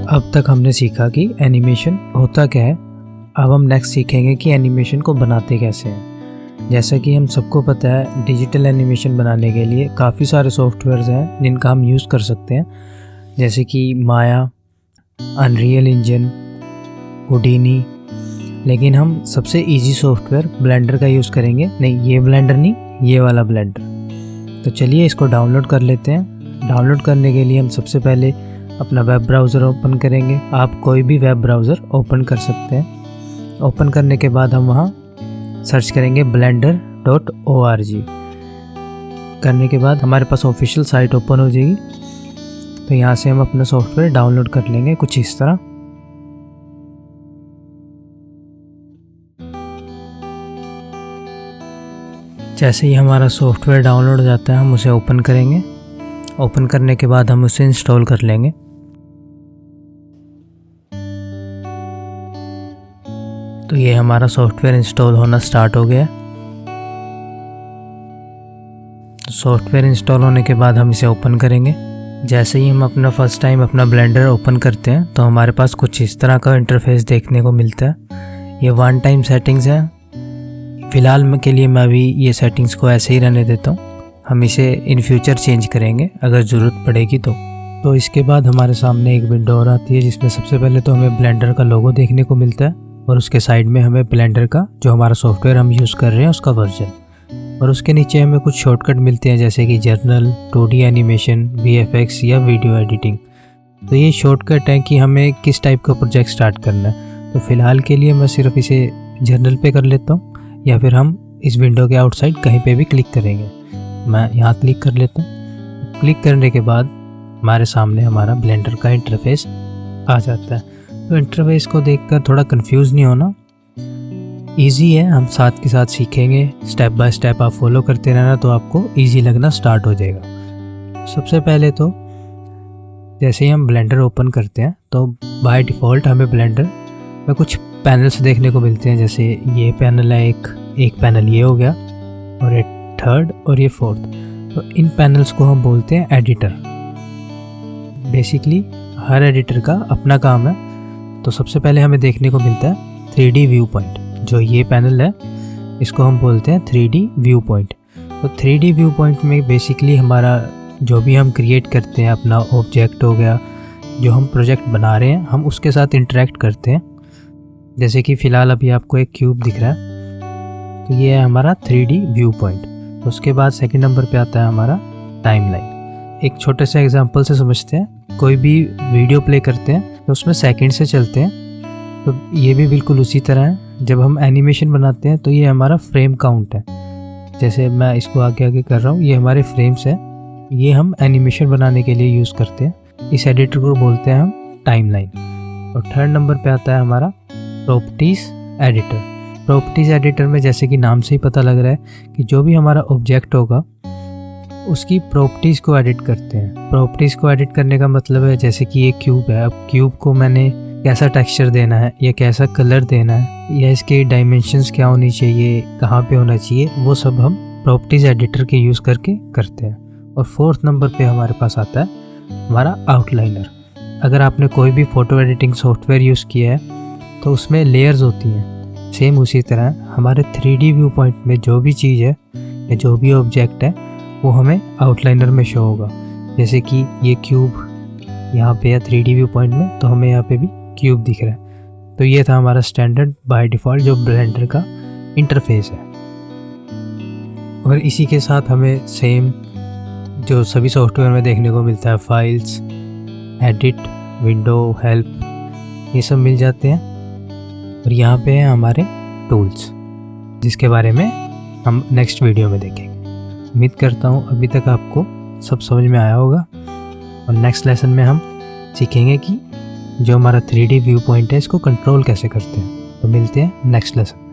अब तक हमने सीखा कि एनिमेशन होता क्या है। अब हम नेक्स्ट सीखेंगे कि एनिमेशन को बनाते कैसे हैं। जैसा कि हम सबको पता है, डिजिटल एनिमेशन बनाने के लिए काफ़ी सारे सॉफ्टवेयर्स हैं जिनका हम यूज़ कर सकते हैं, जैसे कि माया, अनरियल इंजन, हुडीनी। लेकिन हम सबसे इजी सॉफ्टवेयर ब्लेंडर का यूज़ करेंगे। नहीं, ये ब्लेंडर नहीं, ये वाला ब्लेंडर। तो चलिए इसको डाउनलोड कर लेते हैं। डाउनलोड करने के लिए हम सबसे पहले अपना वेब ब्राउज़र ओपन करेंगे। आप कोई भी वेब ब्राउज़र ओपन कर सकते हैं। ओपन करने के बाद हम वहाँ सर्च करेंगे blender.org। करने के बाद हमारे पास ऑफिशियल साइट ओपन हो जाएगी। तो यहाँ से हम अपना सॉफ्टवेयर डाउनलोड कर लेंगे कुछ इस तरह। जैसे ही हमारा सॉफ्टवेयर डाउनलोड हो जाता है, हम उसे ओपन करेंगे। ओपन करने के बाद हम उसे इंस्टॉल कर लेंगे। तो ये हमारा सॉफ्टवेयर इंस्टॉल होना स्टार्ट हो गया। तो सॉफ्टवेयर इंस्टॉल होने के बाद हम इसे ओपन करेंगे। जैसे ही हम अपना फर्स्ट टाइम अपना ब्लेंडर ओपन करते हैं तो हमारे पास कुछ इस तरह का इंटरफेस देखने को मिलता है। ये वन टाइम सेटिंग्स है। फ़िलहाल के लिए मैं अभी ये सेटिंग्स को ऐसे ही रहने देता हूँ। हम इसे इन फ्यूचर चेंज करेंगे अगर ज़रूरत पड़ेगी तो इसके बाद हमारे सामने एक विंडो और आती है, जिसमें सबसे पहले तो हमें ब्लेंडर का लोगो देखने को मिलता है और उसके साइड में हमें ब्लेंडर का जो हमारा सॉफ्टवेयर हम यूज़ कर रहे हैं उसका वर्जन, और उसके नीचे हमें कुछ शॉर्टकट मिलते हैं जैसे कि जर्नल, 2D एनिमेशन, VFX या वीडियो एडिटिंग। तो ये शॉर्टकट है कि हमें किस टाइप का प्रोजेक्ट स्टार्ट करना है। तो फ़िलहाल के लिए मैं सिर्फ इसे जर्नल पे कर लेता हूँ, या फिर हम इस विंडो के आउटसाइड कहीं पे भी क्लिक करेंगे। मैं यहाँ क्लिक कर लेता हूँ। क्लिक करने के बाद हमारे सामने हमारा ब्लेंडर का इंटरफेस आ जाता है। तो इंटरफेस को देखकर थोड़ा कंफ्यूज नहीं होना, इजी है। हम साथ के साथ सीखेंगे, स्टेप बाय स्टेप आप फॉलो करते रहना तो आपको इजी लगना स्टार्ट हो जाएगा। सबसे पहले तो जैसे ही हम ब्लेंडर ओपन करते हैं तो बाय डिफ़ॉल्ट हमें ब्लेंडर में कुछ पैनल्स देखने को मिलते हैं। जैसे ये पैनल है, एक पैनल ये हो गया, और एक थर्ड और ये फोर्थ। तो इन पैनल्स को हम बोलते हैं एडिटर। बेसिकली हर एडिटर का अपना काम है। तो सबसे पहले हमें देखने को मिलता है 3D व्यू पॉइंट। जो ये पैनल है इसको हम बोलते हैं 3D व्यू पॉइंट। तो 3D व्यू पॉइंट में बेसिकली हमारा जो भी हम क्रिएट करते हैं, अपना ऑब्जेक्ट हो गया, जो हम प्रोजेक्ट बना रहे हैं, हम उसके साथ इंटरेक्ट करते हैं। जैसे कि फ़िलहाल अभी आपको एक क्यूब दिख रहा है, तो ये है हमारा 3D व्यू पॉइंट। तो उसके बाद सेकंड नंबर पे आता है हमारा टाइमलाइन। एक छोटे से एग्जांपल से समझते हैं। कोई भी वीडियो प्ले करते हैं तो उसमें सेकंड से चलते हैं, तो ये भी बिल्कुल उसी तरह है। जब हम एनिमेशन बनाते हैं तो ये हमारा फ्रेम काउंट है। जैसे मैं इसको आगे आगे कर रहा हूँ, ये हमारे फ्रेम्स हैं। ये हम एनिमेशन बनाने के लिए यूज़ करते हैं। इस एडिटर को बोलते हैं हम टाइमलाइन। और थर्ड नंबर पे आता है हमारा प्रॉपर्टीज़ एडिटर। प्रॉपर्टीज़ एडिटर में जैसे कि नाम से ही पता लग रहा है कि जो भी हमारा ऑब्जेक्ट होगा उसकी प्रॉपर्टीज़ को एडिट करते हैं। प्रॉपर्टीज़ को एडिट करने का मतलब है जैसे कि ये क्यूब है, अब क्यूब को मैंने कैसा टेक्सचर देना है या कैसा कलर देना है या इसके डायमेंशंस क्या होनी चाहिए, कहाँ पे होना चाहिए, वो सब हम प्रॉपर्टीज़ एडिटर के यूज़ करके करते हैं। और फोर्थ नंबर पे हमारे पास आता है हमारा आउटलाइनर। अगर आपने कोई भी फ़ोटो एडिटिंग सॉफ्टवेयर यूज़ किया है तो उसमें लेयर्स होती हैं। सेम उसी तरह हमारे 3D व्यू पॉइंट में जो भी चीज़ है या जो भी ऑब्जेक्ट है वो हमें आउटलाइनर में शो होगा। जैसे कि ये क्यूब यहाँ पे है 3D व्यू पॉइंट में, तो हमें यहाँ पे भी क्यूब दिख रहा है। तो ये था हमारा स्टैंडर्ड बाय डिफ़ॉल्ट जो ब्लेंडर का इंटरफेस है। और इसी के साथ हमें सेम जो सभी सॉफ्टवेयर में देखने को मिलता है, फाइल्स, एडिट, विंडो, हेल्प, ये सब मिल जाते हैं। और यहाँ पे हैं हमारे टूल्स, जिसके बारे में हम नेक्स्ट वीडियो में देखेंगे। उम्मीद करता हूँ अभी तक आपको सब समझ में आया होगा। और नेक्स्ट लेसन में हम सीखेंगे कि जो हमारा 3D व्यू पॉइंट है इसको कंट्रोल कैसे करते हैं। तो मिलते हैं नेक्स्ट लेसन।